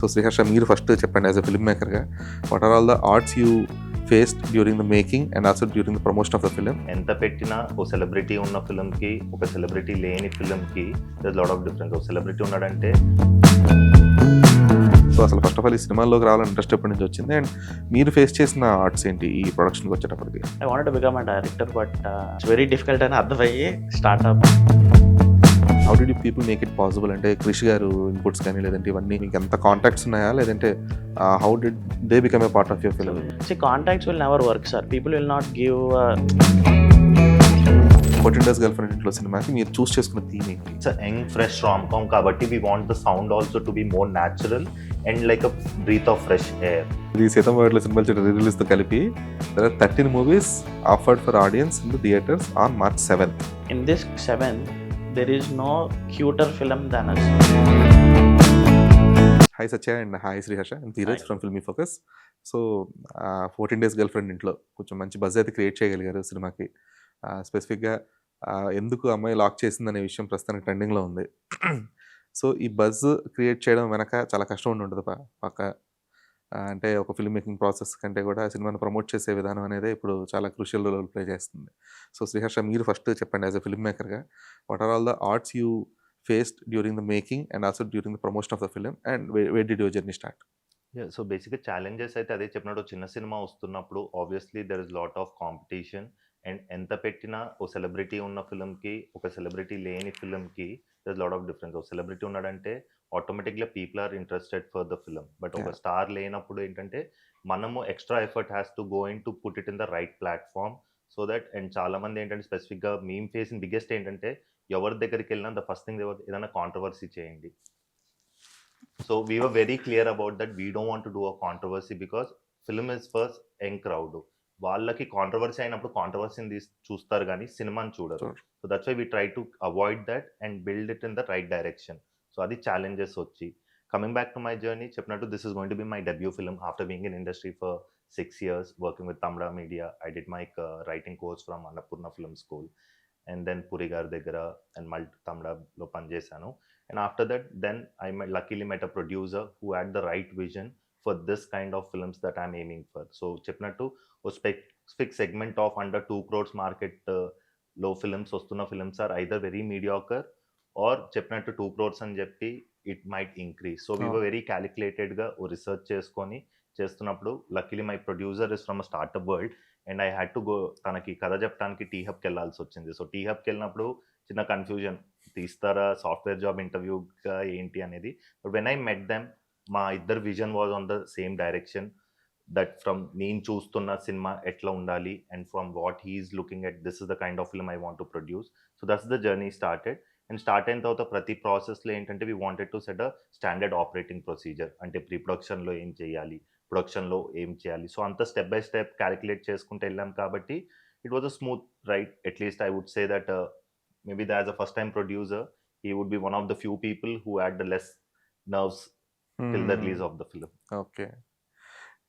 So Sriharsha, మీరు first చెప్పండి as a film మేకర్గా, what are all the arts you faced during the making and also during the promotion of the film? ఎంత పెట్టినా ఓ celebrity ఉన్న ఫిల్మ్కి ఒక సెలబ్రిటీ లేని ఫిల్మ్కి దర్ లాట్ ఆఫ్ డిఫరెన్స్. ఒక సెలబ్రిటీ ఉన్నాడంటే సో అసలు ఫస్ట్ ఆఫ్ ఆల్ ఈ సినిమాల్లోకి రావాలని ఇంట్రెస్ట్ ఎప్పటి నుంచి వచ్చింది, అండ్ మీరు ఫేస్ చేసిన ఆర్ట్స్ ఏంటి ఈ ప్రొడక్షన్కి వచ్చేటప్పటికి? I wanted to become a director, but it's very difficult అని అర్థమయ్యి startup. How did you people make it possible? అంటే క్రిష్ గారు ఇన్పుట్స్ కానీ లేదంటే ఇవన్నీ మీకు ఎంత కాంటాక్ట్స్ ఉన్నాయా, లేదంటే how did they become a part of your film? See, contacts will never work, sir. People will not give 14 Days Girlfriend ఇంట్లో సినిమాకి మీరు చూస్ చేసుకున్న థీమ్ ఏంటి? It's young fresh rom com కాబట్టి we want the sound also to be more natural and like a breath of fresh air. ఇది సీతం వాటిలో సినిమాలు రిలీజ్తో కలిపి there are 13 movies offered for audience in the theatres on March 7th. in this 7, there is no cuter film than us. Hi Satya and hi Sriharsha and Dheeraj from filmy focus. So 14 Days Girlfriend ఇంట్లో కొంచెం మంచి buzz అయితే create చేయగలిగారు సినిమాకి. స్పెసిఫిక్గా ఎందుకు అమ్మాయి lock చేసిందనే విషయం ప్రస్తుతానికి ట్రెండింగ్లో ఉంది. సో ఈ బజ్ క్రియేట్ చేయడం వెనక చాలా కష్టం ఉండి ఉంటుంది పక్క. అంటే ఒక ఫిల్మ్ మేకింగ్ ప్రాసెస్ కంటే కూడా సినిమాని ప్రమోట్ చేసే విధానం అనేది ఇప్పుడు చాలా క్రూషియల్ రోల్ ప్లే చేస్తుంది. సో శ్రీహర్ష, మీరు ఫస్ట్ చెప్పండి యాజ్ ఎ ఫిల్మ్ మేకర్గా, what are all the arts you faced during the making and also during the promotion of the film, and where did your journey start? So బేసిక్గా challenges అయితే అదే చెప్పినట్టు, చిన్న సినిమా వస్తున్నప్పుడు obviously there is lot of competition and ఎంత పెట్టినా ఓ సెలబ్రిటీ ఉన్న ఫిల్మ్కి ఒక సెలబ్రిటీ లేని ఫిల్మ్కి there is lot of difference. ఒక సెలబ్రిటీ ఉన్నాడంటే ఆటోమేటిక్గా people are interested for the film. But ఒక స్టార్ లేనప్పుడు ఏంటంటే మనము extra effort has to going to put it in the right platform so that. And చాలా మంది ఏంటంటే స్పెసిఫిక్గా మేము ఫేసింగ్ బిగ్గెస్ట్ ఏంటంటే, ఎవరి దగ్గరికి వెళ్ళినా ద ఫస్ట్ థింగ్ ఏదైనా కాంట్రవర్సీ చేయండి. So we were very clear about that. We don't want to do a controversy because film is first young crowd. వాళ్ళకి కాంట్రవర్సీ అయినప్పుడు కాంట్రవర్సీని చూస్తారు కానీ సినిమాని చూడరు. So that's why we try to avoid that and build it in the right direction. So అది challenges వచ్చి coming back to my journey చెప్పినట్టు, this is going to be my debut film after being in industry for 6 years working with Tamil media. I did my writing course from Annapurna film school and then Puri గారి దగ్గర and multi తమిళలో పనిచేశాను. And after that, then I luckily met a producer who had the right vision for this kind of films that I'm aiming for. So చెప్పినట్టు ఓ specific segment of under 2 crores market లో films వస్తున్న films are either very mediocre are చెప్పినట్టు 2 crores అని చెప్పి it might increase. So we were very క్యాలిక్యులేటెడ్గా ఓ research చేసుకొని చేస్తున్నప్పుడు luckily my producer is from a startup world and I had to go. తనకి కథ చెప్పడానికి టీ హబ్కి వెళ్ళాల్సి వచ్చింది. సో టీ హబ్కి వెళ్ళినప్పుడు చిన్న కన్ఫ్యూజన్, తీస్తారా సాఫ్ట్వేర్ జాబ్ ఇంటర్వ్యూగా ఏంటి అనేది. But when I met them, మా ఇద్దరు vision was on the same direction. That from నేను చూస్తున్న సినిమా ఎట్లా ఉండాలి and from what he's looking at, this is the kind of film I want to produce. So that's the journey started. And start అయిన తర్వాత ప్రతి ప్రాసెస్లో ఏంటంటే we wanted to set a standard operating procedure. అంటే pre ప్రొడక్షన్లో ఏం చేయాలి, ప్రొడక్షన్లో ఏం చేయాలి. సో అంత స్టెప్ బై స్టెప్ క్యాలిక్యులేట్ చేసుకుంటూ వెళ్ళాం కాబట్టి it was a smooth right. At least I would say that maybe as a first time producer he would be one of the few people who had the less nerves till the release of the film. Okay,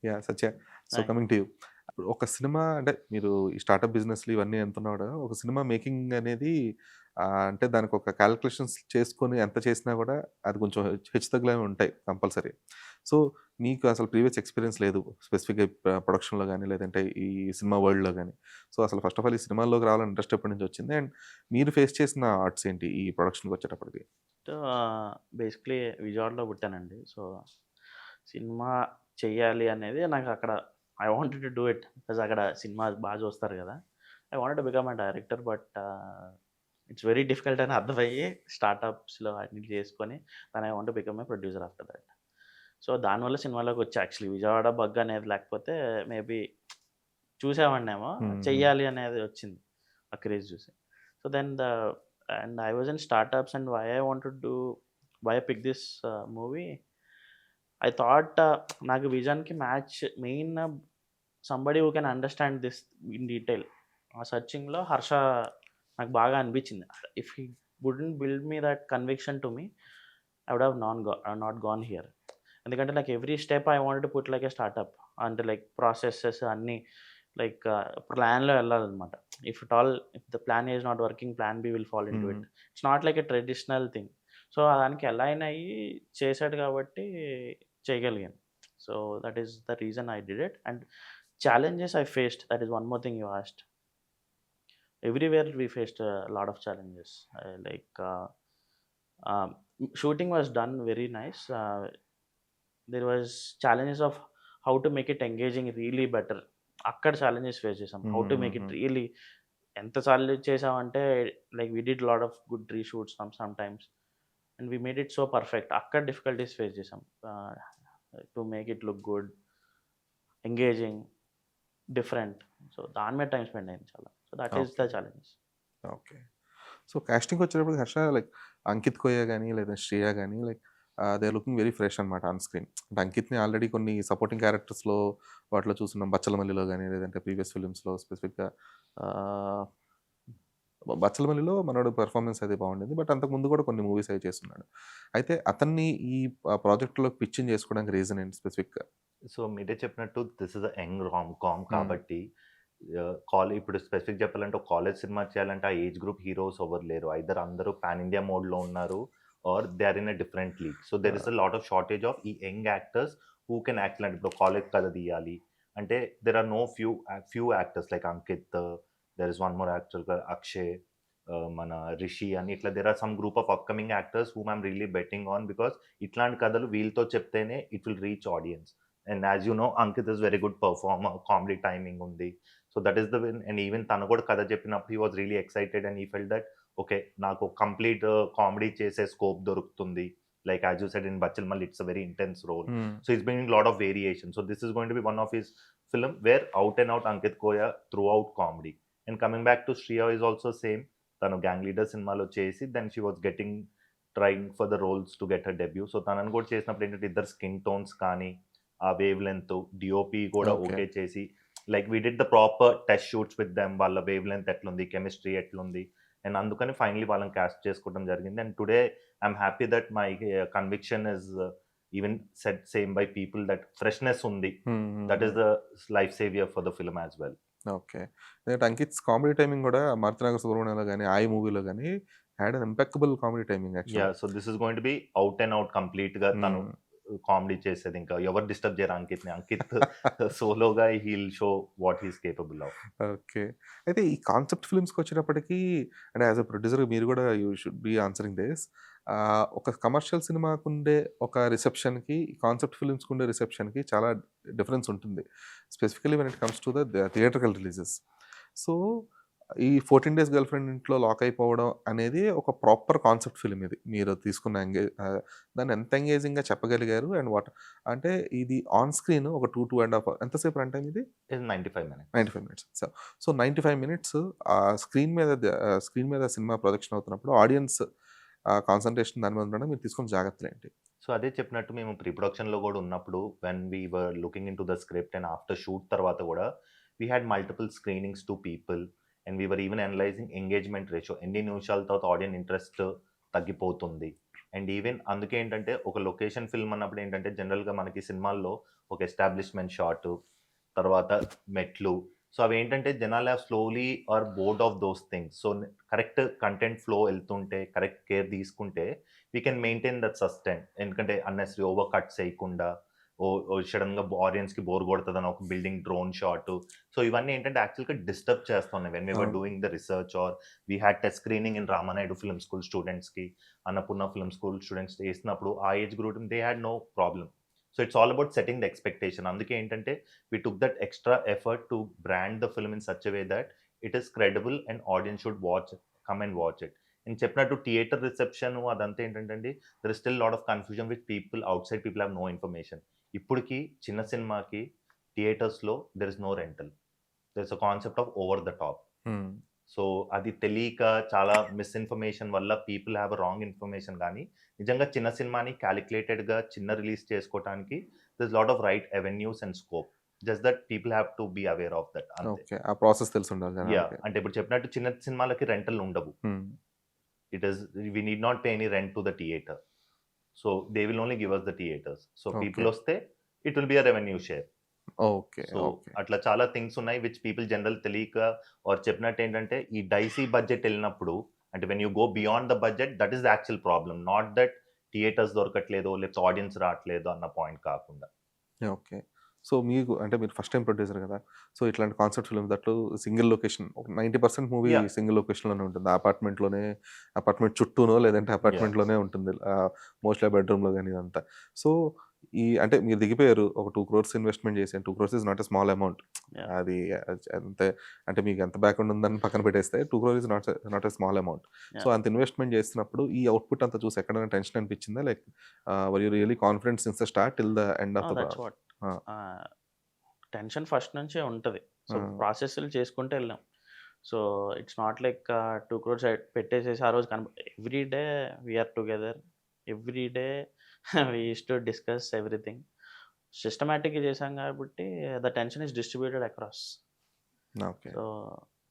yeah Satya. So Right. Coming to you, ఒక cinema అంటే మీరు ఈ startup బిజినెస్లు ఇవన్నీ ఎంత ఉన్నా కూడా ఒక సినిమా మేకింగ్ అనేది అంటే దానికి ఒక క్యాలిక్యులేషన్స్ చేసుకొని ఎంత చేసినా కూడా అది కొంచెం హెచ్చుతగ్గులు ఉంటాయి కంపల్సరీ. సో మీకు అసలు ప్రీవియస్ ఎక్స్పీరియన్స్ లేదు స్పెసిఫిక్గా ప్రొడక్షన్లో కానీ లేదంటే ఈ సినిమా వరల్డ్లో కానీ. సో అసలు ఫస్ట్ ఆఫ్ ఆల్ ఈ సినిమాల్లోకి రావాలని ఇంట్రెస్ట్ ఎప్పటి నుంచి వచ్చింది, అండ్ మీరు ఫేస్ చేసిన ఆర్ట్స్ ఏంటి ఈ ప్రొడక్షన్కి వచ్చేటప్పటికి? బేసిక్లీ విజయవాడలో పుట్టానండి. సో సినిమా చెయ్యాలి అనేది నాకు అక్కడ I wanted to do it because అక్కడ సినిమా బాగా చూస్తారు కదా. I wanted to become a director, but it's very difficult అని అర్థమయ్యి స్టార్టప్స్లో అన్ని చేసుకొని దాని I want to become a producer after that. So దానివల్ల సినిమాలోకి వచ్చి యాక్చువల్లీ విజయవాడ బగ్ అనేది లేకపోతే మేబీ చూసేవాడినేమో. చెయ్యాలి అనేది వచ్చింది ఆ క్రేజ్ చూసి. So then and I was in startups and why I want to why I pick this movie. I thought నాకు విజన్కి match main somebody who can understand this in detail. ఆ సర్చింగ్లో హర్ష నాకు బాగా అనిపించింది. If he wouldn't build me that conviction to me, I would have not gone here. ఎందుకంటే like every step I wanted to put like a startup. అంటే like processes అన్నీ like ప్లాన్లో వెళ్ళాలన్నమాట. If the plan is not working, plan B will fall in to it. It's not like a traditional thing. So దానికి ఎలా అయినా అయ్యి చేశాడు కాబట్టి చేయగలిగాను. So that is the reason I did it. And challenges I faced, that is one more thing you asked. Everywhere we faced a lot of challenges. Um, Shooting was done very nice. There was challenges of how to make it engaging really better. అక్కడ challenges face చేసాం. How to make it really ఎంత సార్లు చేసామంటే like we did lot of good reshoots sometimes and we made it so perfect. అక్కడ difficulties face చేసాం to make it look good, engaging, different. So దాని మీద time spend అయింది చాలా. So that is the challenges. Okay. So కాస్టింగ్కి వచ్చేటప్పుడు Harsha like Ankit Koya కానీ లేదా శ్రేయ కానీ like they are looking very fresh అనమాట ఆన్ స్క్రీన్. అంటే అంకిత్ని ఆల్రెడీ కొన్ని సపోర్టింగ్ క్యారెక్టర్స్లో వాటిలో చూస్తున్నాం, బచ్చలమల్లిలో కానీ లేదంటే ప్రీవియస్ ఫిలిమ్స్లో స్పెసిఫిక్గా బచ్చలమల్లిలో మనోడు పెర్ఫార్మెన్స్ అయితే బాగుండింది, బట్ అంతకు ముందు కూడా కొన్ని మూవీస్ అయితే చేస్తున్నాడు. అయితే అతన్ని ఈ ప్రాజెక్ట్లో పిచ్చింగ్ చేసుకోవడానికి రీజన్ ఏంటి స్పెసిఫిక్గా? సో మీరే చెప్పినట్టు this is a young rom com కాబట్టి కాలేజ్ ఇప్పుడు స్పెసిఫిక్ చెప్పాలంటే ఒక కాలేజ్ సినిమా చేయాలంటే ఆ ఏజ్ గ్రూప్ హీరోస్ ఎవరు లేరు. ఐదర్ అందరూ పాన్ ఇండియా మోడ్లో ఉన్నారు or they are in a different league. So there is a lot of shortage of ఈ young actors who can act. అంటే ఇప్పుడు కాలేజ్ కథ తీయాలి అంటే there are no few actors like Ankit, there is one more actor Akshay, మన రిషి అని ఇట్లా there are some group of upcoming actors whom I'm really betting on because ఇట్లాంటి కథలు వీళ్ళతో చెప్తేనే it will reach audience. And as you know, Ankit is very good performer, comedy timing undi. So that is the win. And even tanu kuda kada cheppinappudu he was really excited and he felt that okay, naaku complete comedy chese scope dorukutundi. Like as you said in Bachalmal, it's a very intense role. So he's bringing a lot of variation. So this is going to be one of his film where out and out Ankit Koya throughout comedy. And coming back to Shriya is also same. Tanu Gang Leader cinema lo chesi, then she was trying for the roles to get her debut. So tananu kuda chesinappudu entante iddaru skin tones kaani ఆ wavelength DOP కూడా okay చేసి like we did the proper test shoots with them. వాళ్ళ wavelength ఎట్లుంది, chemistry ఎట్లుంది, and అందుకని finally వాళ్ళని cast చేసుకోవడం జరిగింది. And today I'm happy that my conviction is even set same by people that freshness ఉంది. That is the life saver for the film as well. Okay. Ankit's comedy timing కూడా మారుతినగర్ సుబ్రహ్మణ్యంలో కానీ ఆ మూవీలో కానీ had an impeccable comedy timing actually. Yeah, so this is going to be out and out కంప్లీట్గా తను comedy చేసేది. ఇంకా ఎవరు డిస్టర్బ్ చేయరు అంకిత్ని. అంకిత్ సోలోగా he'll show what he's capable of. Okay. అయితే ఈ కాన్సెప్ట్ ఫిల్మ్స్కి వచ్చేటప్పటికి అంటే యాజ్ అ ప్రొడ్యూసర్ మీరు కూడా you should be answering this. ఒక కమర్షియల్ సినిమాకు ఉండే ఒక రిసెప్షన్కి, కాన్సెప్ట్ ఫిల్మ్స్కి ఉండే రిసెప్షన్కి చాలా డిఫరెన్స్ ఉంటుంది, specifically when it comes to the theatrical releases. So ఈ 14 Days గర్ల్ ఫ్రెండ్ ఇంట్లో లాక్ అయిపోవడం అనేది ఒక ప్రాపర్ కాన్సెప్ట్ ఫిల్మ్. ఇది మీరు తీసుకున్న దాన్ని ఎంత ఎంగేజింగ్గా చెప్పగలిగారు అండ్ వాట్ అంటే ఇది ఆన్ స్క్రీన్ ఒక 2.5 hours ఎంతసేపు రన్ టైం ఇది? 95 minutes. సో 95 minutes స్క్రీన్ మీద సినిమా ప్రొజెక్షన్ అవుతున్నప్పుడు ఆడియన్స్ కాన్సన్ట్రేషన్ దాని మీద ఉండడం మీరు తీసుకున్న జాగ్రత్తలు ఏంటి? సో అదే చెప్పినట్టు మేము ప్రీ ప్రొడక్షన్లో కూడా ఉన్నప్పుడు when we were looking in to the script and after shoot తర్వాత కూడా we had multiple screenings to people and we were even analysing engagement ratio. ఎన్ని నిమిషాల తర్వాత ఆడియన్స్ ఇంట్రెస్ట్ తగ్గిపోతుంది. అండ్ ఈవెన్ అందుకే ఏంటంటే ఒక లొకేషన్ ఫిల్మ్ అన్నప్పుడు ఏంటంటే జనరల్గా మనకి సినిమాల్లో ఒక ఎస్టాబ్లిష్మెంట్ షాట్, తర్వాత మెట్లు, సో అవి ఏంటంటే జనాలు have slowly are bored of those things. So correct content flow వెళ్తుంటే, కరెక్ట్ కేర్ తీసుకుంటే we can maintain that sustain. ఎందుకంటే అన్నెసరీ ఓవర్ కట్స్ చేయకుండా సడన్గా ఆడియన్స్కి బోర్ కొడుతుందని ఒక బిల్డింగ్ డ్రోన్ షాట్. సో ఇవన్నీ ఏంటంటే యాక్చువల్గా డిస్టర్బ్ చేస్తున్నాయి when we were doing the research or we had test screening in Ramanaidu film school స్టూడెంట్స్కి, అన్నపూర్ణ ఫిల్మ్ స్కూల్ స్టూడెంట్స్ చేసినప్పుడు ఆ age group they had no problem. So it's all about setting the expectation. అందుకే ఏంటంటే we took that extra effort to brand the film in such a way that it is credible and audience should come and watch it. నేను చెప్పినట్టు theatre reception అదంతా ఏంటంటే there is still lot of confusion with people outside. People have no information. ఇప్పటికి చిన్న సినిమాకి థియేటర్స్లో there is no rental, there is a concept of over the top. So అది తెలియక చాలా మిస్ఇన్ఫర్మేషన్ వల్ల పీపుల్ హ్యావ్ రాంగ్ ఇన్ఫర్మేషన్. కానీ నిజంగా చిన్న సినిమాని క్యాలిక్యులేటెడ్గా చిన్న రిలీజ్ చేసుకోవడానికి there is lot of right avenues and scope. Just that people have to be aware of that. ఆ ప్రాసెస్ తెలిసి ఉండాలి. యా, అంటే ఇప్పుడు చెప్పినట్టు చిన్న సినిమాలకి రెంటల్ ఉండవు. It is we need not pay any rent to the theatre. So they will only give us the theatres. So people వస్తే it will be a revenue share. Okay. So అట్లా చాలా things ఉన్నాయి which people general తెలియక or చెప్పినట్టు ఏంటంటే ఈ డైసీ budget వెళ్ళినప్పుడు అంటే when you go beyond the budget that is the actual problem. Not that theatres దొరకట్లేదు, లేకపోతే ఆడియన్స్ రావట్లేదు అన్న పాయింట్ కాకుండా. ఓకే. సో, మీకు అంటే మీరు ఫస్ట్ టైమ్ ప్రొడ్యూసర్ గదా! సో, ఇట్లాంటి concept films that single location ఒక 90% మూవీ యాహ్! సింగిల్ లొకేషన్‌లోనే ఉంటుంది. అపార్ట్మెంట్‌లోనే అపార్ట్మెంట్ చుట్టూనో లేదంటే యాహ్! అపార్ట్మెంట్‌లోనే ఉంటుంది. మోస్ట్‌లీ ఆ బెడ్‌రూమ్‌లో గాని ఇదంతా. సో, అంటే మీరు దిగిపోయారు. ఒక 2 క్రోర్స్ ఇన్వెస్ట్‌మెంట్ చేసారు. 2 crores is not a small amount. Yeah! అది అంతే అంటే మీకు ఎంత బ్యాక్‌గ్రౌండ్ ఉందని పక్కన పెట్టేస్తే 2 crore is not a small amount. So, yeah! అంత ఇన్వెస్ట్‌మెంట్ చేస్తున్నప్పుడు ఈ ఔట్‌పుట్ అంతా చూసి ఎక్కడైనా టెన్షన్ అనిపించిందా? Like were you really confident since the start till the end of the that's what. ఆ! టెన్షన్ ఫస్ట్ నుంచే ఉంటది. సో, ఆ! ప్రాసెస్‌లు చేసుకుంటూ వెళ్ళాం. So, it's not like 2 crores పెట్టేసేసి ఆ రోజు every day we are together. Every day we used to discuss everything. సిస్టమాటిక్‌గా చేసాం కాబట్టి the tension is distributed across. Okay. So,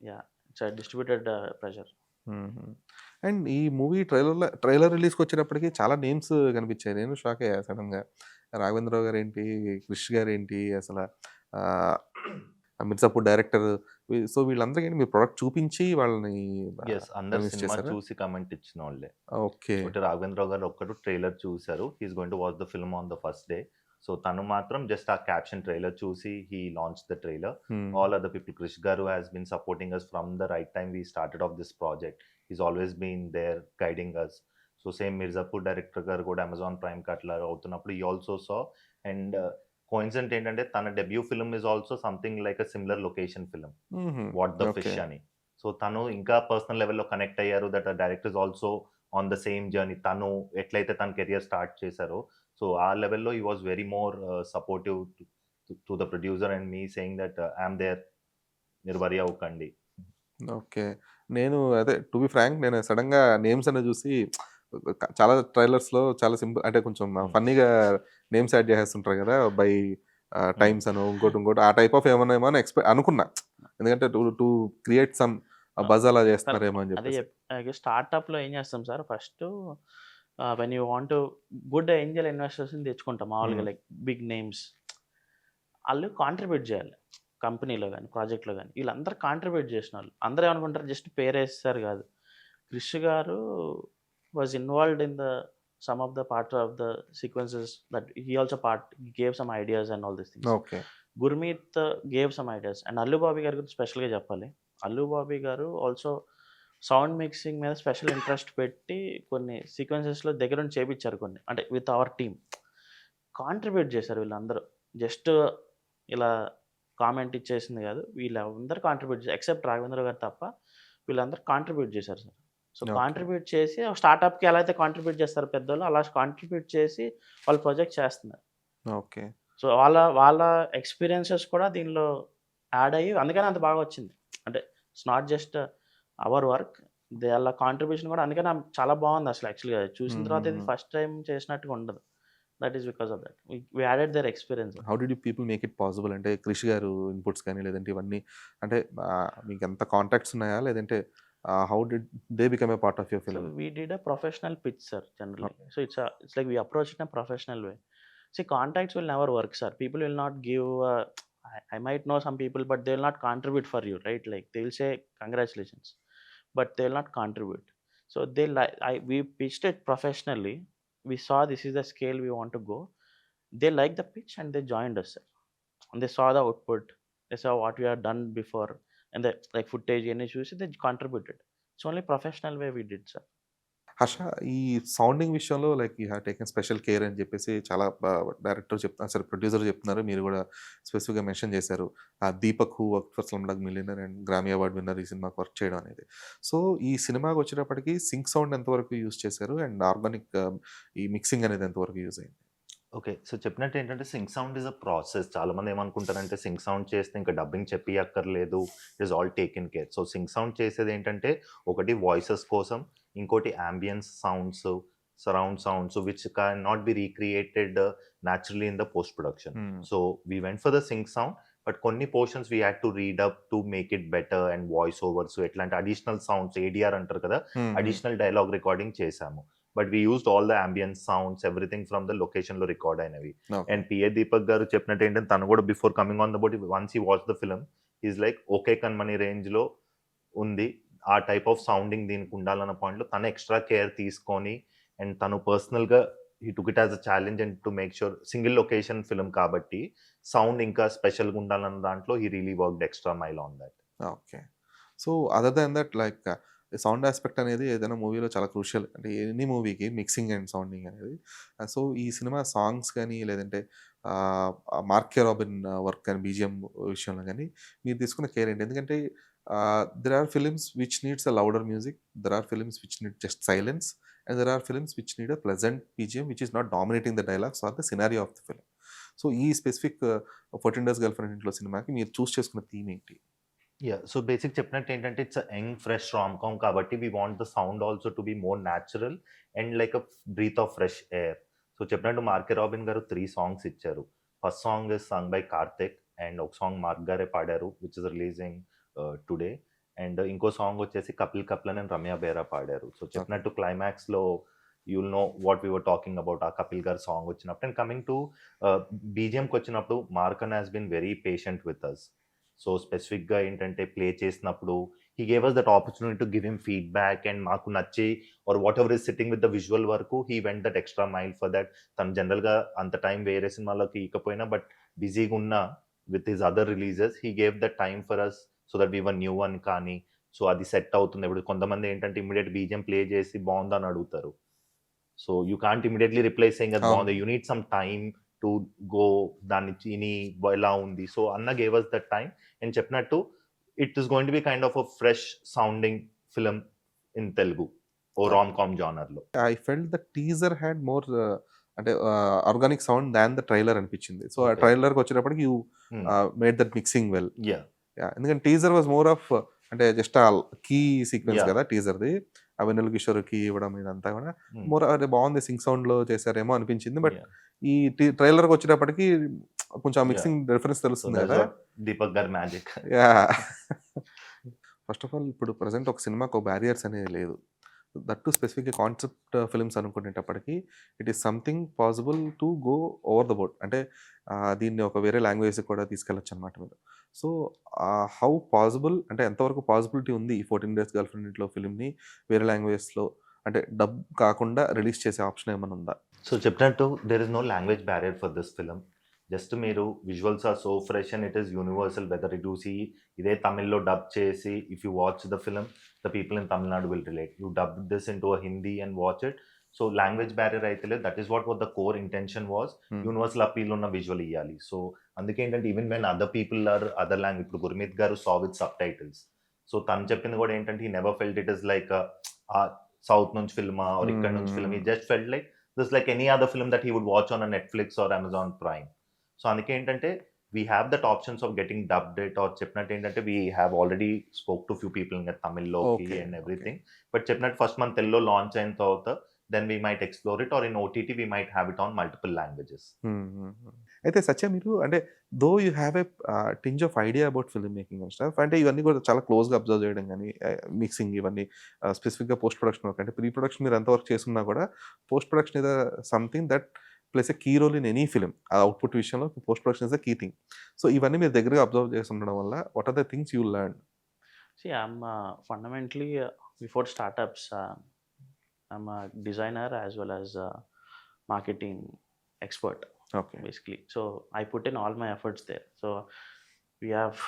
yeah! It's a distributed pressure. హుహు. అండ్ ఈ మూవీ ట్రైలర్ రిలీజ్‌కొచ్చేటప్పటికి చాలా names కనిపించాయి. నేను షాక్ అయ్యా సడెన్‌గా. రాఘవేంద్రరావు గారేంటి, క్రిష్ గారేంటి అసల ఆహ్, మిర్జాపూర్ డైరెక్టర్ సో, వీళ్ళందరికీ మీరు ప్రొడక్ట్ చూపించి వాళ్ళని యెస్. అందరూ కన్విన్స్ సినిమా చేసారా? చూసి కామెంట్ ఇచ్చినోళ్ళే. ఓకే. ఒకటి రాఘవేంద్రరావు గారు ఒక్కడు ట్రైలర్ చూసారు. He is going to watch the film on the first day. So, తను మాత్రం జస్ట్ ఆ క్యాప్షన్ ట్రైలర్ చూసి he launched the trailer. Hmm. All other people, Krish గారు has been supporting us from the right time we started of this project. He's always been there guiding us. So, same Mirzapur director గారు కూడా Amazon ప్రైమ్‌కి అట్లా అవుతున్నప్పుడు he also saw and coincident ఏంటంటే తన debut film is also something like a similar location film. హుహు. What the okay. Fish అని. So, తను ఇంకా పర్సనల్ లెవెల్‌లో కనెక్ట్ అయ్యారు. That director is also on the same journey. తను ఎట్లయితే తన కెరియర్ స్టార్ట్ చేశారో, సో, ఆ లెవెల్‌లో he was very more supportive to the producer and me saying that I am there. మీరు వరీ అవ్వకండి. ఓకే. నేను అదే టు బి ఫ్రాంక్ నేను సడెన్‌గా నేమ్స్ అన్ని చూసి చాలా ట్రైలర్స్‌లో చాలా సింపుల్ అంటే కొంచెం హ్మ్. ఫన్నీగా నేమ్స్ యాడ్ చేసేస్తుంటారు కదా! బై హ్మ్. టైమ్స్ అనో ఇంకోటి ఆ టైప్ ఆఫ్ ఏమో అని అనుకున్నా. ఎందుకంటే టు క్రియేట్ సమ్ బజ్ అలా చేస్తున్నారేమో అని అదే చెప్పేసి. స్టార్టప్‌లో ఏం చేస్తాం sir first when you want to good angel ఇన్వెస్టర్స్‌ని తెచ్చుకుంటాం మామూలుగా హ్మ్. Like big names. ఆళ్ళు కాంట్రిబ్యూట్ జేయాలి. కంపెనీలో గాని, ప్రాజెక్ట్‌లో గాని. వీళ్ళందరూ కాంట్రిబ్యూట్ జేసినోళ్ళు. అందరూ ఏమనుకుంటారు జస్ట్ పేరేసేసారు గాదు. క్రిష్ గారు was involved in the sum of the part of the sequences that he also gave some ideas and all these things. Okay. Gurmeet gave some ideas. And Allu Bobby గారి గురించి స్పెషల్‌గా చెప్పాలి. అల్లు బాబీ గారు ఆల్సో సౌండ్ మిక్సింగ్ మీద స్పెషల్ ఇంట్రెస్ట్ పెట్టి కొన్ని సీక్వెన్సెస్‌లో దగ్గరుండి చేపిచ్చారు కొన్ని. అంటే విత్ అవర్ టీమ్. కాంట్రిబ్యూట్ చేశారు వీళ్ళందరూ. జస్ట్ ఇలా కామెంట్ ఇచ్చేసింది గాదు. వీళ్ళందరూ కాంట్రిబ్యూట్ ఎక్సెప్ట్ రాఘవేంద్ర గారు తప్ప వీళ్ళందరూ కాంట్రిబ్యూట్ చేశారు సార్. So, okay. కాంట్రిబ్యూట్ చేసి ఒక స్టార్టప్‌కి ఎలా అయితే కాంట్రిబ్యూట్ చేస్తారో పెద్దోళ్ళు అలా కాంట్రిబ్యూట్ చేసి వాళ్ళు ప్రాజెక్ట్ చేస్తున్నారు. ఓకే. సో, వాళ్ళ ఎక్స్‌పీరియన్సెస్ కూడా దీనిలో యాడ్ అయ్యి అందుకనే అంత బాగా వచ్చింది. అంటే it's not just hour work. వాళ్ళ కాంట్రిబ్యూషన్ కూడా అందుకనే చాలా బాగుంది అసలు యాక్చువల్‌గా. చూసిన తర్వాత ఇది హుహుహు. ఫస్ట్ టైమ్ చేసినట్టుగా ఉండదు. That is because of that. We added their experience. How did you people make it possible? అంటే క్రిష్ గారు ఇన్‌పుట్స్ కానీ లేదంటే ఇవన్నీ అంటే మీకెంత కాంటాక్ట్స్ ఉన్నాయా? లేదంటే how did they become a part of your So film? we did a professional pitch, sir, generally. So it's like we approach it in a professional way. See, contacts will never work, sir. People will not give. I might know some people, but they will not contribute for you, right? Like they will say congratulations, but they will not contribute. So they like we pitched it professionally. We saw this is the scale we want to go. They liked the pitch and they joined us, sir. And they saw the output. They saw what we have done before, and the like footage and issues. They contributed. It's only professional way we did, sir. Harsha, ఈ sounding విషయంలో like you have taken special care అని చెప్పేసి చాలా director చెప్తున్నారు. Sorry producer చెప్తున్నారు. మీరు కూడా స్పెసిఫిక్‌గా మెన్షన్ చేశారు. 'Deepak who worked for slumdog millionaire' and Grammy award winner ఈ సినిమాకి వర్క్ చేయడం అనేది. సో, ఈ సినిమాకి వచ్చేటప్పటికి సింక్ సౌండ్ ఎంతవరకు యూజ్ చేశారు? అండ్ ఆర్గానిక్ ఈ మిక్సింగ్ అనేది ఎంతవరకు యూజ్ అయింది? ఓకే. సో, చెప్పినట్టు ఏంటంటే sync sound is a process. చాలామంది ఏమనుకుంటారంటే సింక్ సౌండ్ చేస్తే ఇంకా డబ్బింగ్ చెప్పియక్కర్లేదు. It is all taken care. So, sync sound చేసేదేంటంటే ఒకటి వాయిసెస్ కోసం, ఇంకోటి ambience sounds, surround sounds which can not be recreated naturally in the post production. Hmm. So, we went for the sync sound. But కొన్ని portions we had to read up to make it better and voice overs ఎట్లాంటి additional sounds ADR అంటారు కదా! Hmm. Hmm. Additional dialogue recording చేశాము. But we used all the ambience sounds everything from the లొకేషన్‌లో record అయినవి. Okay. And PA Deepak గారు చెప్పినట్టు ఏంటంటే తను కూడా before coming on the board once he watch the film is like okay Kanmani రేంజ్‌లో ఉంది. ఆ టైప్ ఆఫ్ సౌండింగ్ దీనికి ఉండాలన్న పాయింట్‌లో తను ఎక్స్‌ట్రా కేర్ తీసుకొని అండ్ తను పర్సనల్గా he took it as a challenge and to make sure single location film కాబట్టి సౌండ్ ఇంకా స్పెషల్గా ఉండాలన్న దాంట్లో he really worked extra mile on that. Okay. So, other than that like sound aspect అనేది ఏదైనా మూవీలో చాలా క్రూషియల్. అంటే ఎనీ మూవీకి మిక్సింగ్ అండ్ సౌండింగ్ అనేది. సో, ఈ సినిమా సాంగ్స్ గానీ, లేదంటే మార్కే రాబిన్ వర్క్ కానీ, బీజీఎం విషయంలో గానీ, మీరు తీసుకున్న కేర్ ఏంటి? ఎందుకంటే there are films which needs a louder music, there are films which need just silence, and there are films which need a pleasant BGM which is not dominating the dialogues or the scenario of the film. So, ఈ specific 14 days girlfriend ఇంట్లో సినిమాకి మీరు చూస్ చేసుకున్న theme ఏంటి? So basic చెప్పినట్టు ఏంటంటే it's young fresh rom com కాబట్టి we want the sound also to be more natural and like a breath of fresh air. So చెప్పినట్టు మార్కే రాబిన్ గారు 3 సాంగ్స్ ఇచ్చారు. First song is song by Karthik and ఒక song Mark గారే పాడారు which is releasing today. And ఇంకో song వచ్చేసి Kapil Kapilan and Ramya Behara పాడారు. So చెప్పినట్టు క్లైమాక్స్లో you'll know what we were talking about ఆ కపిల్ గారు సాంగ్ వచ్చినప్పుడు. అండ్ కమింగ్ టు బీజిఎంకి వచ్చినప్పుడు Markan has been very patient with us. So స్పెసిఫిక్గా ఏంటంటే ప్లే చేసినప్పుడు he gave us that opportunity to give him feedback and మాకు నచ్చి or whatever is sitting with the visual వరకు he went that extra mile for that. తను జనరల్గా అంత time వేరే సినిమాలోకి ఇకపోయినా బట్ బిజీగా ఉన్న with his other releases he gave that time for us so that we were new one కానీ. So అది సెట్ అవుతుంది. ఇప్పుడు కొంతమంది ఏంటంటే ఇమీడియట్ బీజిఎం ప్లే చేసి బాగుందని అడుగుతారు. So you can't immediately reply saying అది బాగుంది, you need some time to go దాన్ని ఇని ఎలా ఉంది. సో అన్న gave us that time and చెప్పినట్టు it is going to be kind of a fresh sounding film in Telugu ఓ రామ్ కామ్ జానర్లో. I felt the teaser had more అంటే organic sound than the trailer అనిపించింది. సో ఆ ట్రైలర్కి వచ్చేటప్పటికి you made that mixing well. ఎందుకంటే టీజర్ వాజ్ మోర్ ఆఫ్ అంటే జస్ట్ ఆ కీ సీక్వెన్స్ కదా టీజర్ది, ఆ వెన్నెల కిషోర్ కీ ఇవ్వడం ఇదంతా కూడా మోర్ అదే బాగుంది సింగ్ సౌండ్ లో చేశారేమో అనిపించింది. బట్ ఈ ట్రైలర్కి వచ్చేటప్పటికి కొంచెం మిక్సింగ్ డిఫరెన్స్ తెలుస్తుంది కదా. దీపక్ గారి మ్యాజిక్. ఫస్ట్ ఆఫ్ ఆల్ ఇప్పుడు ప్రజెంట్ ఒక సినిమాకు బ్యారియర్స్ అనేది లేదు. దట్ టు స్పెసిఫిక్గా కాన్సెప్ట్ ఫిల్మ్స్ అనుకునేటప్పటికి it is something possible to go over the board. అంటే దీన్ని ఒక వేరే లాంగ్వేజ్ కూడా తీసుకెళ్ళచ్చు అనమాట మీరు. సో హౌ పాసిబుల్ అంటే ఎంతవరకు పాసిబిలిటీ ఉంది ఈ 14 డేస్ గర్ల్ ఫ్రెండ్ ఇంట్లో ఫిల్మ్ని వేరే లాంగ్వేజ్లో అంటే డబ్ కాకుండా రిలీజ్ చేసే ఆప్షన్ ఏమైనా ఉందా? సో చెప్పినట్టు there is no language barrier for this film. Just మీరు visuals are so fresh and it is universal whether you see ఇదే తమిళ్లో డబ్ చేసి if you watch the film the people in Tamil Nadu will relate. You dub this into a Hindi and watch it. So language barrier అయితే లేదు. That is what the core intention was. Universal appeal ఉన్న visual ఇవ్వాలి. So అందుకే ఏంటంటే even when other people are other language, ఇప్పుడు గుర్మీత్ గారు saw with subtitles. So తను చెప్పింది కూడా ఏంటంటే he never felt it is like south నుంచి ఫిల్మా ఆర్ ఇక్కడ నుంచి film. He just felt like this like any other film that he would watch on Netflix or Amazon Prime. So అందుకే ఏంటంటే we have that options of getting dubbed it or చెప్పినట్టు ఏంటంటే we have already spoke to few people ఇంకా తమిళ్లోకి and everything. But చెప్పినట్టు first మన తెలుగులో launch అయిన తర్వాత then we might explore it, or in OTT we might have it on multiple languages. అయితే సత్య మీరు అంటే though you have a tinge of idea about film making and stuff, అంటే ఇవన్నీ కూడా చాలా క్లోజ్గా అబ్జర్వ్ చేయడం కానీ మిక్సింగ్ ఇవన్నీ స్పెసిఫిక్గా పోస్ట్ ప్రొడక్షన్ వర్క్ అంటే ప్రీ ప్రొడక్షన్ మీరు ఎంతవరకు చేస్తున్నా కూడా post production is something that plays a key role in any film. ఆ అవుట్పుట్ విషయంలో post production is the key thing. So ఇవన్నీ మీరు దగ్గరగా అబ్జర్వ్ చేసి ఉండడం వల్ల what are the things you learn? See, I'm fundamentally before startups, I'm a designer as well as a marketing expert. Okay. Basically, so I put in all my efforts there. So we have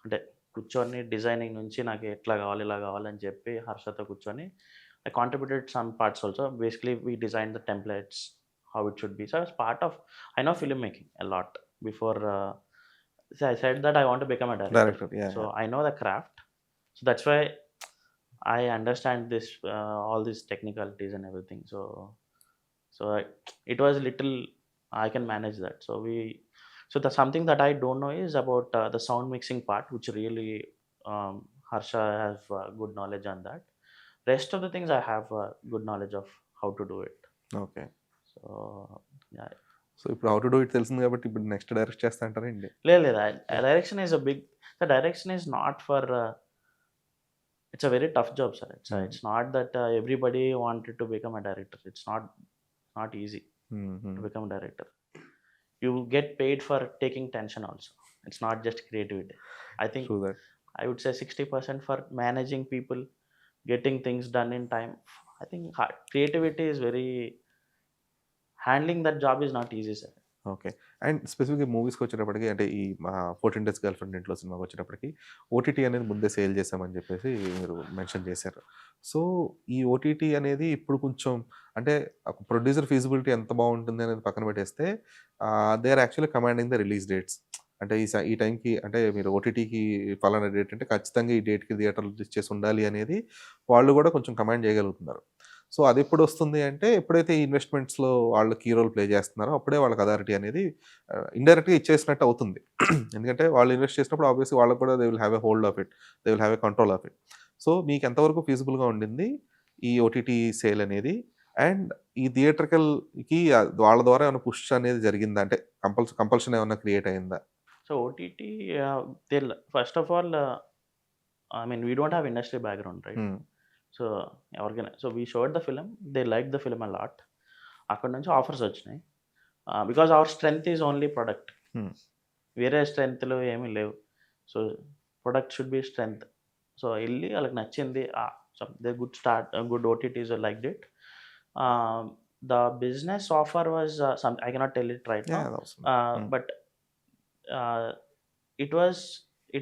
అంటే కూర్చొని designing నుంచి నాకు ఎట్లా కావాలి ఇలా కావాలని చెప్పి హర్షతో కూర్చొని I contributed some parts also. Basically, we designed the templates, how it should be. So I was part of, I know filmmaking a lot. Before so I said that I want to become a director. Yeah, so I know the craft. So that's why I understand this all these technicalities and everything. So it was little I can manage that. So the something that I don't know is about the sound mixing part, which really Harsha has good knowledge on that. Rest of the things I have good knowledge of how to do it. Okay. So yeah. So ఇప్పుడు how to do it తెలిసింది కాబట్టి ఇప్పుడు next direct చేస్తా అంటారండి? లేదు direction is a big, the direction is not for it's a very tough job, sir. It's not that everybody wanted to become a director. It's not easy to become a director. You get paid for taking tension also. It's not just creativity. I think I would say 60% for managing people, getting things done in time. I think creativity is very handling that job is not easy sir. Okay. And స్పెసిఫిక్‌గా మూవీస్‌కి వచ్చేటప్పటికి అంటే ఈ 'fourteen days girlfriend ఇంట్లో' సినిమాకి వచ్చేటప్పటికి OTT అనేది ముందే సేల్ చేశామని చెప్పేసి మీరు మెన్షన్ చేశారు. సో, ఈ ఓటీటీ అనేది ఇప్పుడు కొంచెం అంటే ప్రొడ్యూసర్ ఫీజిబిలిటీ ఎంత బాగుంటుంది అనేది పక్కన పెట్టేస్తే they are actually commanding the release dates. అంటే ఈ టైంకి అంటే మీరు ఓటీటీకి పలానా డేట్ అంటే ఖచ్చితంగా ఈ డేట్‌కి థియేటర్‌లో రిలీజ్ చేసి ఉండాలి అనేది వాళ్ళు కూడా కొంచెం కమాండ్ చేయగలుగుతున్నారు. సో, అదెప్పుడొస్తుంది అంటే, ఎప్పుడైతే ఈ ఇన్వెస్ట్‌మెంట్స్‌లో వాళ్ళు కీ రోల్ ప్లే చేస్తున్నారో, అప్పుడే వాళ్ళకి అథారిటీ అనేది ఇండైరెక్ట్‌గా ఇచ్చేసినట్టు అవుతుంది. ఎందుకంటే, వాళ్ళు ఇన్వెస్ట్ చేసినప్పుడు ఆబ్వియస్లీ వాళ్ళకి కూడా they will have a hold of it. They will have a control of it. So, మీకు ఎంతవరకు ఫీజిబుల్‌గా ఉండింది ఈ ఓటీటీ సేల్ అనేది? అండ్ ఈ థియేట్రికల్‌కి వాళ్ళ ద్వారా ఏమైనా పుష్ అనేది జరిగిందా? అంటే కంపల్షన్ ఏమన్నా క్రియేట్ అయిందా? So OTT first of all I mean we don't have industry background right? హ్మ్. సో ఎవరికైనా so we showed the film, they like the film a lot. అక్కడ నుంచి ఆఫర్స్ వచ్చినాయి. Because our strength is only product. హ్మ్. వేరే స్ట్రెంగ్త్‌లు ఏమీ లేవు. So product should be strength. So ఎళ్లి వాళ్ళకి నచ్చింది. They good OTTs liked it. The business offer was I cannot tell it right now. Yeah! అది అవసరం. But it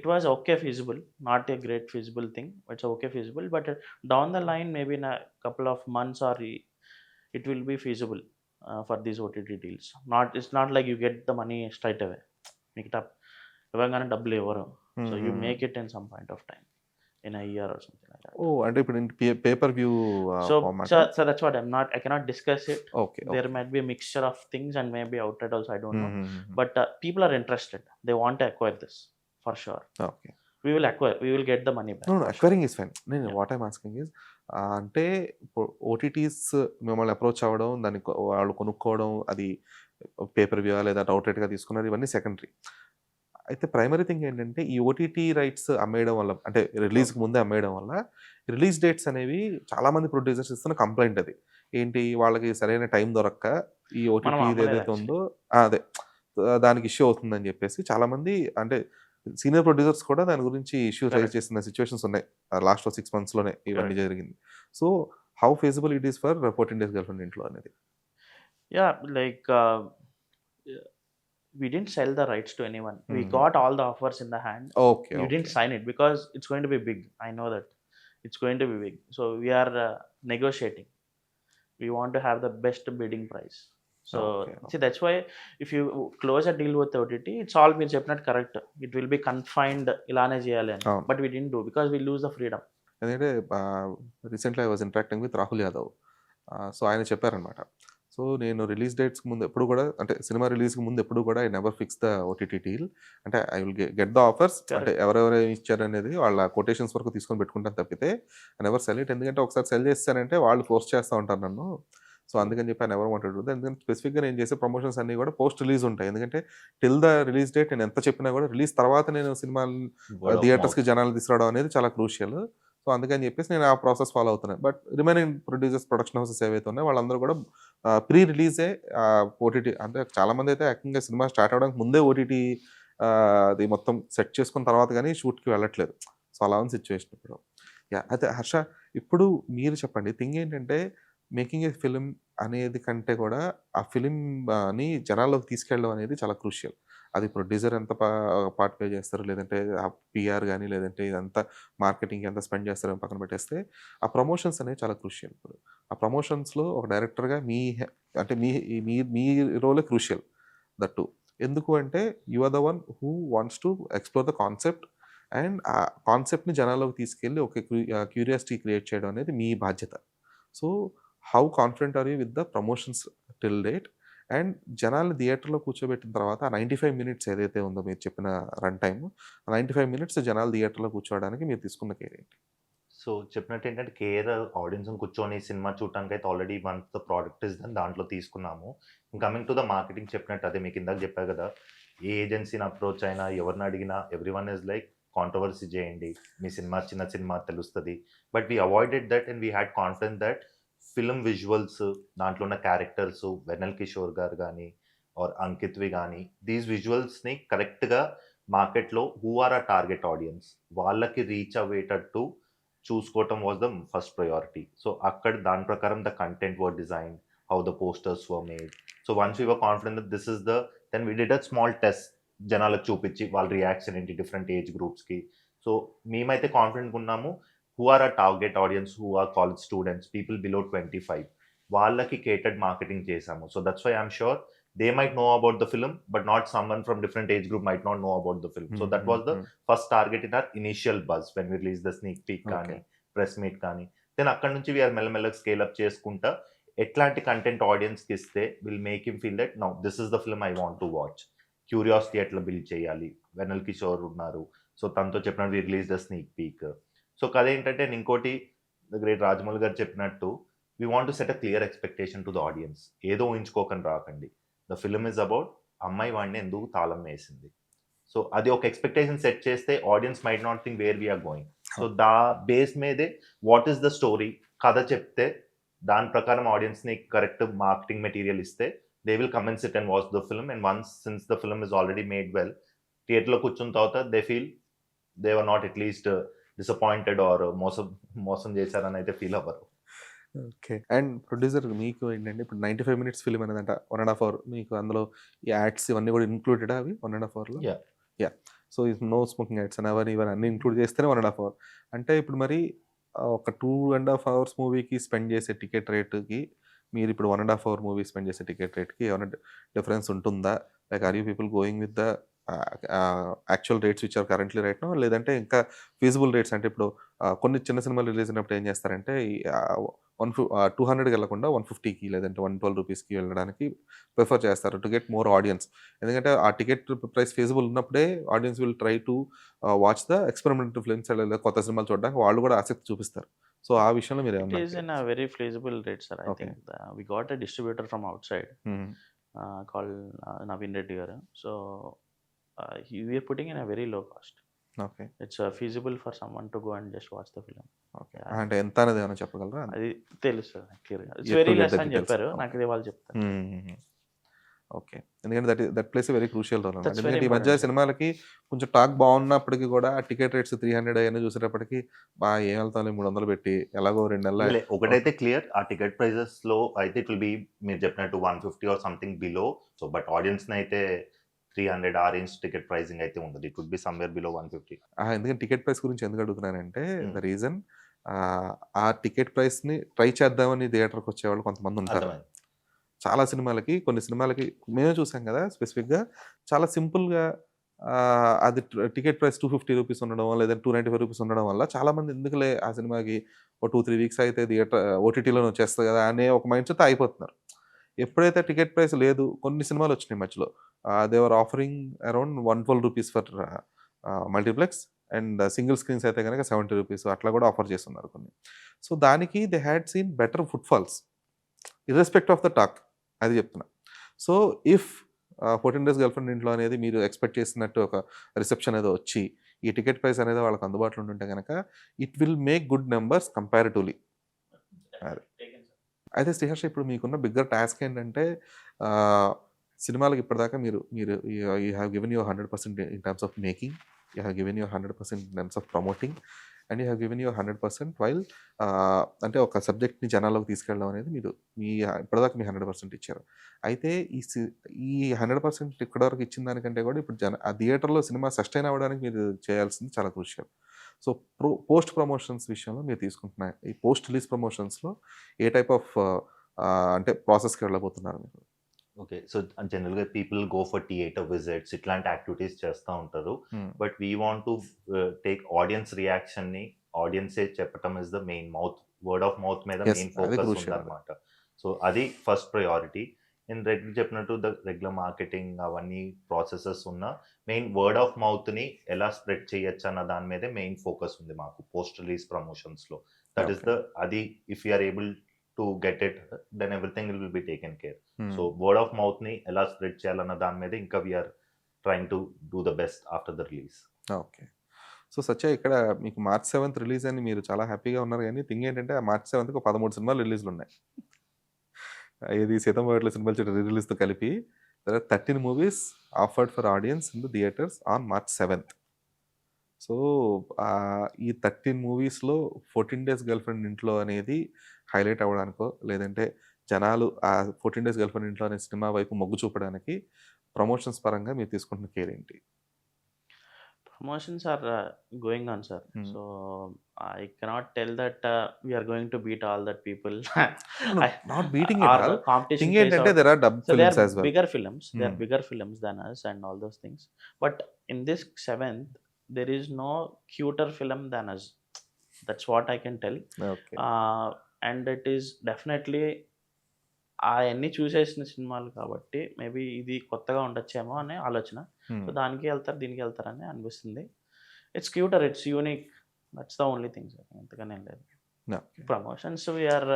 was okay feasible, not a great feasible thing. It's okay feasible, but down the line, maybe in a couple of months or it will be feasible for these OTT deals. It's not like you get the money straight away. Make it up. ఇవ్వగానే డబ్బులు ఇవ్వరు. So you make it in some point of time, in a year or something like that. Oh! అంటే ఇప్పుడు paper view So ఫార్మాటా? that's what I cannot discuss it. Okay. There might be a mixture of things and maybe outside also, I don't know. హుహుహు. But people are interested. They want to acquire this for sure. Okay. We will acquire. We will get the money back. No. for sure. Acquiring is fine. నేను Yeah. What I'm asking is అంటే OTTs మిమ్మల్ని approach అవ్వడం, దాన్ని వాళ్ళు కొనుక్కోవడం, అది pay per view లేదా అవుట్‌లెట్‌గా తీసుకున్నది ఇవన్నీ సెకండరీ. అయితే ప్రైమరీ థింగ్ ఏంటంటే, ఈ ఓటీటీ రైట్స్ అమ్మేయడం వల్ల అంటే రిలీజ్‌కి ముందే అమ్మేయడం వల్ల రిలీజ్ డేట్స్ అనేవి చాలామంది ప్రొడ్యూసర్స్ ఇస్తున్న కంప్లెయింట్ అది. ఏంటి వాళ్ళకి సరైన టైం దొరక్క ఈ మనం ఓటీటీ అమ్మలేదు ఏదైతే actually. ఉందో అదే దానికి ఇష్యూ అవుతుందని చెప్పేసి చాలామంది అంటే సీనియర్ ప్రొడ్యూసర్స్ కూడా దాని గురించి ఇష్యూ రైజ్ Correct. చేసిన సిట్యుయేషన్స్ ఉన్నాయి. లాస్ట్ 6 మంత్స్‌లోనే ఇవన్నీ Correct. జరిగింది. So, how feasible it is for 14 days girlfriend ఇంట్లో అనేది? Yeah, like we didn't sell the rights to anyone. We Mhm. got all the offers in the hand. Okay. You didn't sign it because it's going to be big. I know that it's going to be big. So we are negotiating. We want to have the best bidding price. So Okay. see, that's why if you close a deal with OTT, it's all been చెప్పినట్టు correct. It will be confined ఇలానే చేయాలి అని. అవును. But we didn't do because we lose the freedom. ఎందుకంటే recently I was interacting with Rahul Yadav. So, ఆయన చెప్పారనమాట. So, నేను release డేట్స్‌కి ముందు ఎప్పుడు కూడా అంటే సినిమా రిలీజ్‌కి ముందు ఎప్పుడు కూడా I never fix the OTT deal. అంటే I will get the offers. అంటే Correct. ఎవరెవరు ఇచ్చారనేది వాళ్ళ కొటేషన్స్ వరకు తీసుకొని పెట్టుకుంటాను తప్పితే ఐ నెవర్ సెల్ ఇట్. ఎందుకంటే ఒకసారి సెల్ చేసేసానంటే వాళ్ళు ఫోర్స్ చేస్తా ఉంటారు నన్ను. సో, అందుకని చెప్పి I never wanted to do that. ఎందుకంటే స్పెసిఫిక్‌గా నేను చేసే ప్రమోషన్స్ అన్నీ కూడా పోస్ట్ రిలీజ్ ఉంటాయి. ఎందుకంటే టిల్ ద రిలీజ్ డేట్ నేను ఎంత చెప్పినా కూడా రిలీజ్ తర్వాత నేను సినిమాలు వర్డ్ ఆఫ్ థియేటర్స్‌కి మౌత్. జనాలు తీసుకురావడం అనేది చాలా క్రూషియల్. సో, అందుకని చెప్పేసి నేను ఆ ప్రాసెస్ ఫాలో అవుతున్నాను. But remaining producers, production houses ఏవైతే ఉన్నాయో వాళ్ళందరూ కూడా ప్రీ రిలీజే ఓటీటీ అంటే చాలామంది అయితే ఏకంగా సినిమా స్టార్ట్ అవ్వడానికి ముందే ఓటీటీ అది మొత్తం సెట్ చేసుకున్న తర్వాత గానీ షూట్‌కి వెళ్ళట్లేదు. సో, అలా ఉంది సిట్యుయేషన్ ఇప్పుడు. యాహ్! అయితే హర్ష, ఇప్పుడు మీరు చెప్పండి. థింగ్ ఏంటంటే మేకింగ్ ఏ ఫిల్మ్ అనేది కంటే కూడా ఆ ఫిల్మ్‌ని జనాల్లోకి తీసుకెళ్ళడం అనేది చాలా క్రూషియల్. అది ప్రొడ్యూసర్ ఎంత పార్ట్ ప్లే చేస్తారు, లేదంటే ఆ పీఆర్ గాని, లేదంటే ఇదంతా మార్కెటింగ్‌కి ఎంత స్పెండ్ చేస్తారో పక్కన పెట్టేస్తే, ఆ ప్రమోషన్స్ అనేవి చాలా క్రూషియల్ ఇప్పుడు. ఆ ప్రమోషన్స్‌లో ఒక డైరెక్టర్‌గా అంటే మీ మీ మీ రోలే క్రూషియల్ దట్ టూ. ఎందుకు అంటే you are the one who wants to explore the concept and ఆ కాన్సెప్ట్‌ని జనాల్లోకి తీసుకెళ్ళి ఒక క్యూరియాసిటీ క్రియేట్ చేయడం అనేది మీ బాధ్యత. So, how confident are you with the promotions till date? And జనాల్ని థియేటర్‌లో కూర్చోబెట్టిన తర్వాత ఆ 95 మినిట్స్ ఏదైతే ఉందో మీరు చెప్పిన రన్ టైమ్, ఆ 95 మినిట్స్ జనాలు థియేటర్‌లో కూర్చోవడానికి మీరు తీసుకున్న కేర్ ఏంటి? సో చెప్పినట్టు ఏంటంటే కేర్ ఆడియన్స్‌ని కూర్చొని సినిమా చూడటానికైతే already once the product is done దాంట్లో తీసుకున్నాము. కమింగ్ టు ద మార్కెటింగ్ చెప్పినట్టు అదే మీకు ఇందాక చెప్పా కదా! ఏ ఏజెన్సీని అప్రోచ్ అయినా, ఎవరిని అడిగినా ఎవ్రీవన్ ఈస్ లైక్ కాంట్రోవర్సీ చేయండి. మీ సినిమా చిన్న సినిమా తెలుస్తది. But we avoided that and we had confidence that film visuals, దాంట్లో ఉన్న క్యారెక్టర్స్, వెన్నెల్ కిషోర్ గారు గానీ ఆర్ అంకిత్‌వి గానీ దీస్ విజువల్స్‌ని కరెక్ట్‌గా మార్కెట్‌లో who are our target audience వాళ్ళకి రీచ్ అయ్యేటట్టు చూసుకోవటం was the first priority. So అక్కడ దాని ప్రకారం the content were design, how the posters were made. So once we were confident that this is the, then we did a small test జనాలకు చూపించి వాళ్ళ reaction ఏంటి different age గ్రూప్స్కి. So మేమైతే కాన్ఫిడెంట్గా ఉన్నాము. Who are a target audience, who are college students, people below 25, వాళ్ళకి catered marketing చేశాము. So that's why I'm sure they might know about the film, but not someone from different age group might not know about the film. So that was the first target in our initial buzz when we released the sneak peek కానీ press meet కానీ. Then అక్కడ నుంచి we are మెల్లమెల్లగా scale up చేసుకుంటా ఎట్లాంటి content ఆడియన్స్కి ఇస్తే will make him feel that now this is the film I want to watch. Curiosity ఎట్లా బిల్డ్ చేయాలి. వెనల్ కిషోర్ ఉన్నారు, సో తనతో చెప్పినట్టు we release the sneak peek. So కథ ఏంటంటే ఇంకోటి ద గ్రేట్ రాజమౌళి గారు చెప్పినట్టు we want to set a clear expectation to the audience. ఏదో ఊహించుకోకని రాకండి. ద ఫిల్మ్ ఇస్ అబౌట్ అమ్మాయి వాడిని ఎందుకు తాళం వేసింది. సో అది ఒక ఎక్స్పెక్టేషన్ సెట్ చేస్తే audience might not think where we're going. So the base మీదే వాట్ ఈస్ ద స్టోరీ కథ చెప్తే దాని ప్రకారం ఆడియన్స్ని కరెక్ట్ మార్కెటింగ్ మెటీరియల్ ఇస్తే they will come and sit and watch the film. And once since the film is already made well, థియేటర్లో కూర్చున్న తర్వాత they feel they were not at least disappointed or మోసం చేశారని అయితే ఫీల్ అవ్వరు. ఓకే. అండ్ ప్రొడ్యూసర్ మీకు ఏంటంటే ఇప్పుడు 95 మినిట్స్ ఫిల్మ్ అనేదంట 1.5 అవర్, మీకు అందులో ఈ యాడ్స్ ఇవన్నీ కూడా ఇంక్లూడెడా అవి 1.5 అవర్లో? Yeah. So no smoking ads అని అవన్నీ ఇవన్నీ అన్నీ ఇంక్లూడ్ చేస్తేనే 1.5 అవర్. అంటే ఇప్పుడు మరి ఒక 2.5 అవర్స్ మూవీకి స్పెండ్ చేసే టికెట్ రేటుకి మీరు ఇప్పుడు 1.5 అవర్ మూవీ స్పెండ్ చేసే టికెట్ రేట్కి ఏమైనా డిఫరెన్స్ ఉంటుందా? Like are you people going with the actual rates which are currently right no, లేదంటే ఇంకా ఫీజిబుల్ రేట్స్ అంటే ఇప్పుడు కొన్ని చిన్న సినిమాలు రిలీజ్ అయినప్పుడు ఏం చేస్తారంటే 200కి వెళ్ళకుండా 150కి లేదంటే 112 రూపీస్కి వెళ్ళడానికి ప్రిఫర్ చేస్తారు టు గెట్ మోర్ ఆడియన్స్. ఎందుకంటే ఆ టికెట్ ప్రైస్ ఫీజిబుల్ ఉన్నప్పుడే audience will try to watch the experimental films, లేదా కొత్త సినిమాలు చూడడానికి వాళ్ళు కూడా ఆసక్తి చూపిస్తారు. సో ఆ విషయంలో మీరు It is in a very feasible rate, sir. I Okay. think we got a distributor from outside called Naveen Reddy garu. So we are putting in a very low cost. Okay. It's feasible for someone to go and just watch the film. Okay. అంటే ఎంత అనేది ఏమైనా చెప్పగలరా? అది తెలుసు క్లియర్గా. It's Yet to very get less the అని details. చెప్పారు. Okay. నాకు ఇది వాళ్ళు చెప్తారు. ఓకే. ఎందుకంటే that plays very crucial role అన్నమాట. That's very ఎందుకంటే ఈ మధ్య important. సినిమాలకి కొంచెం టాక్ బాగున్నప్పటికీ కూడా ఆ టికెట్ రేట్స్ 300 అవన్నీ చూసేటప్పటికి ఏం వెళ్తాం 300 పెట్టి ఎలాగో 2 నెలల ఒకటైతే క్లియర్, ఆ టికెట్ ప్రైజెస్ లో అయితే ఇట్ విల్ బి మీరు చెప్పినట్టు 150 or something below. So but audience అయితే 300 ఆ రేంజ్ టికెట్ ప్రైజింగ్ అయితే ఉండదు. It would be somewhere below 150. ఎందుకంటే టికెట్ ప్రైస్ గురించి ఎందుకు అడుగుతున్నానంటే Hmm. ద రీజన్ ఆ టికెట్ ప్రైస్ని ట్రై చేద్దామని థియేటర్కి వచ్చేవాళ్ళు కొంతమంది ఉంటారు. అర్థమైంది. చాలా సినిమాలకి, కొన్ని సినిమాలకి మేమే చూసాం కదా స్పెసిఫిక్గా, చాలా సింపుల్గా అది టికెట్ ప్రైస్ 250 రూపీస్ ఉండడం లేదా 295 రూపీస్ ఉండడం వల్ల చాలామంది ఎందుకులే ఆ సినిమాకి ఒక 2-3 వీక్స్ అయితే థియేటర్ ఓటీటీలోనే వచ్చేస్తుంది కదా అనే ఒక మైండ్ సెట్ అయిపోతున్నారు. ఎప్పుడైతే టికెట్ ప్రైస్ లేదు, కొన్ని సినిమాలు వచ్చినాయి మధ్యలో, they were offering around 112 rupees for multiplex and single screens అయితే కనుక 70 రూపీస్ అట్లా కూడా ఆఫర్ చేస్తున్నారు కొన్ని. సో దానికి they had seen better footfalls irrespective of the talk, అది చెప్తున్నా. సో ఇఫ్ 14 డేస్ గర్ల్ఫ్రెండ్ ఇంట్లో అనేది మీరు ఎక్స్పెక్ట్ చేసినట్టు ఒక రిసెప్షన్ ఏదో వచ్చి ఈ టికెట్ ప్రైస్ అనేది వాళ్ళకి అందుబాటులో ఉంటుంటే కనుక it will make good numbers comparatively. అయితే శ్రీహర్ష, ఇప్పుడు మీకున్న బిగ్గర్ టాస్క్ ఏంటంటే సినిమాలకు ఇప్పటిదాకా మీరు మీరు you have given your 100% in terms of making, you have given your 100% in terms of promoting, and you have given your 100% while అంటే ఒక సబ్జెక్ట్ని జనాల్లోకి తీసుకెళ్ళడం అనేది మీరు ఇప్పటిదాకా మీ 100% ఇచ్చారు. అయితే ఈ 100% ఇక్కడ వరకు ఇచ్చిన దానికంటే కూడా ఇప్పుడు ఆ థియేటర్లో సినిమా సస్టైన్ అవ్వడానికి మీరు చేయాల్సింది చాలా క్రూషియల్. సో పోస్ట్ ప్రమోషన్స్ విషయంలో మీరు తీసుకుంటున్న ఈ పోస్ట్ రిలీజ్ ప్రమోషన్స్లో ఏ టైప్ ఆఫ్ అంటే ప్రాసెస్కి వెళ్ళబోతున్నారు మీరు? ఓకే. సో జనరల్గా people go for theatre visits, ఇట్లాంటి యాక్టివిటీస్ చేస్తూ ఉంటారు. But we want to take audience రియాక్షన్ని ఆడియన్సే చెప్పటం is the main, word of mouth మీద Yes, మెయిన్ అది ఫోకస్ crucial. ఉందన్నమాట. సో అది ఫస్ట్ ప్రయారిటీ. నేను రెగ్యులర్ చెప్పినట్టు ద రెగ్యులర్ మార్కెటింగ్ అవన్నీ ప్రాసెసెస్ ఉన్న మెయిన్ వర్డ్ ఆఫ్ మౌత్ని ఎలా స్ప్రెడ్ చేయొచ్చు అన్న దాని మీదే మెయిన్ ఫోకస్ ఉంది మాకు పోస్ట్ రిలీజ్ ప్రమోషన్స్లో. దట్ ఈస్ ద అది if you are able to get it then everything will be taken care. So word of మౌత్ని ఎలా స్ప్రెడ్ చేయాలన్న దాని మీద ఇంకా we're trying to do the best after the release. Okay. So Satya, ఇక్కడ మీకు March 7th release అని మీరు చాలా హ్యాపీగా ఉన్నారు, కానీ థింగ్ ఏంటంటే ఆ March 7th 13 సినిమాలు రిలీజ్లు ఉన్నాయి. ఇది సీతమ్మవాట్ల సినిమాలు రీ రిలీజ్తో కలిపి 13 movies offered for audience in the theatres on March 7th. So ఈ 13 మూవీస్‌లో 14 డేస్ గర్ల్‌ఫ్రెండ్ ఇంట్లో అనేది హైలైట్ అవ్వడానికో, లేదంటే జనాలు ఆ 14 డేస్ గర్ల్‌ఫ్రెండ్ ఇంట్లో అనే సినిమా వైపు మొగ్గు చూపడానికి ప్రమోషన్స్ పరంగా మీరు తీసుకుంటున్న కేర్ ఏంటి? Promotions are going on, sir. Hmm. So I cannot tell that we are going to beat all that people. No, I- not beating it or all. the competition thing plays ఏంటంటే out. There are dub So they films are as well. bigger films. They are Hmm. bigger films than us and all those things. But in this seventh, there is no cuter film than us. That's what I can tell. Okay. And it is definitely అవన్నీ చూసేసిన సినిమాలు కాబట్టి maybe ఇది కొత్తగా ఉండొచ్చేమో అనే ఆలోచన. So దానికి వెళ్తారు, దీనికి వెళ్తారని అనిపిస్తుంది. It's cuter, it's unique. That's the only thing sir. ఎంతగానే ఏం లేదు. Okay. Promotions we're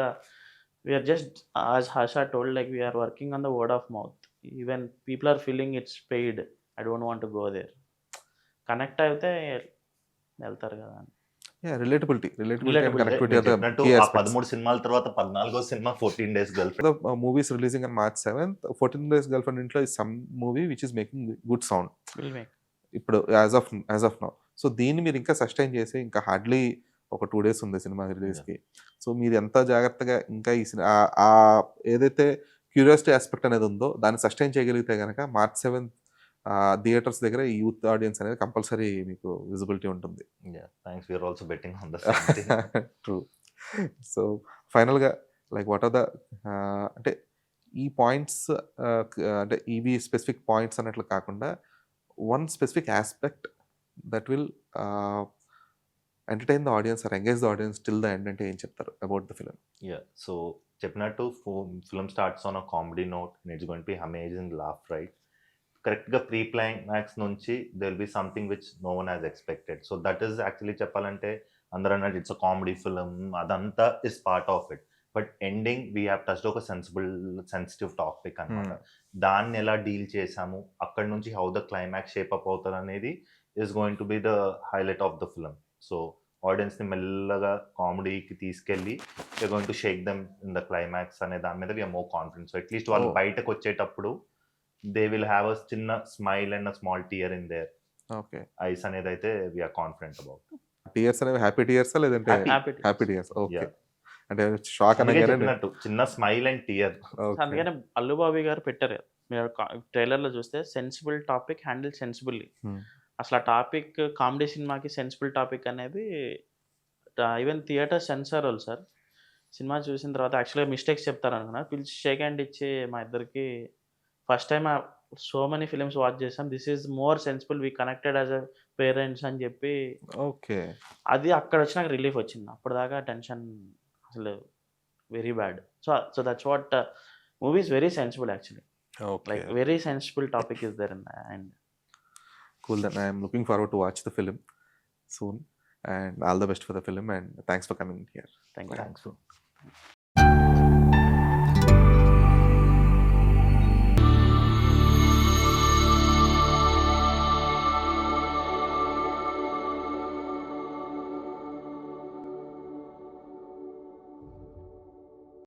just as Harsha told, like we're working on the word of mouth. Even people are feeling it's paid. I don't want to go there. Connect అయితే వెళ్తారు కదా అని. Yeah, relatability and Relatability. connectivity మీరు are the చెప్పినట్టు key ఆ aspects. 13 సినిమాల తర్వాత 14వ సినిమా 14 days girlfriend. The movies releasing on March 7th, 14 Days Girlfriend ఇంట్లో is some movie which is making good sound. Will make. ఇప్పుడు యాజ్ ఆఫ్ నౌ. సో దీన్ని మీరు ఇంకా సస్టైన్ చేసి ఇంకా హార్డ్లీ ఒక 2 డేస్ ఉంది సినిమా రిలీజ్‌కి. సో మీరు ఎంత జాగ్రత్తగా ఇంకా ఈ సినిమా ఏదైతే క్యూరియాసిటీ ఆస్పెక్ట్ అనేది ఉందో దాన్ని సస్టైన్ చేయగలిగితే గనక మార్చ్ 7th థియేటర్స్ దగ్గర ఈ యూత్ ఆడియన్స్ అనేది కంపల్సరీ మీకు విజిబిలిటీ ఉంటుంది. Thanks, we're also betting on the same thing. True. So ఫైనల్‌గా లైక్ వాట్ ఆర్ ద అంటే ఈ పాయింట్స్ అంటే ఇవి స్పెసిఫిక్ పాయింట్స్ అన్నట్లు కాకుండా one specific aspect that will entertain the audience or engage the audience till the end అంటే ఏం చెప్తారు అబౌట్ ద ఫిల్మ్? సో చెప్పినట్టు film starts on a comedy note and it's going to be amazing laugh, right? కరెక్ట్గా pre climax నుంచి they will be something which no one has expected. So that is actually చెప్పాలంటే అందరూ అన్నట్టు it's a comedy film, అదంతా is part of it. But ending we have touched ఒక sensitive topic అనమాట. దాన్ని ఎలా డీల్ చేసాము, అక్కడ నుంచి how the climax shape up అవుతుంది అనేది is going to be the highlight of the film. So ఆడియన్స్ని మెల్లగా కామెడీకి తీసుకెళ్ళి we're going to Sheikh them in the climax అనే దాని మీద we're more confidence. So at least వాళ్ళు బయటకు వచ్చేటప్పుడు దే విల్ హ్యావ్ అ చిన్న smile and a small tear in there okay. Eyes అనేది అయితే వీఆర్ కాన్ఫిడెంట్ అబౌట్. టీయర్స్ అనేవి హ్యాపీ టీయర్సా లేదంటే Happy. Happy tears? Okay. Yeah. అంటే షాక్ అందుకే అనగానే చెప్పినట్టు చిన్న స్మైల్ అండ్ టియర్. అందుకనే అల్లు బాబీ గారు పెట్టారు కదా, మీరు ట్రైలర్లో చూస్తే సెన్సిబుల్ టాపిక్ హ్యాండిల్ సెన్సిబుల్లీ. అసలు ఆ టాపిక్ కామెడీ సినిమాకి సెన్సిబుల్ టాపిక్ అనేది ఈవెన్ థియేటర్ సెన్సార్ వాళ్ళు సార్ సినిమా చూసిన తర్వాత యాక్చువల్గా మిస్టేక్స్ చెప్తారు అనుకున్నా, పిలిచి షేక్ హ్యాండ్ ఇచ్చి మా ఇద్దరికి first time so many films watch చేసాం, this is more sensible, we connected as a parents అని చెప్పి ఓకే. అది అక్కడ వచ్చినాక రిలీఫ్ వచ్చింది. అప్పటిదాకా టెన్షన్ అసలు very bad. So that's what movie is very sensible actually, like very sensible topic is there and Cool, then I am looking forward to watch the film soon and all the best for the film and thanks for coming here. Thank you. Thanks.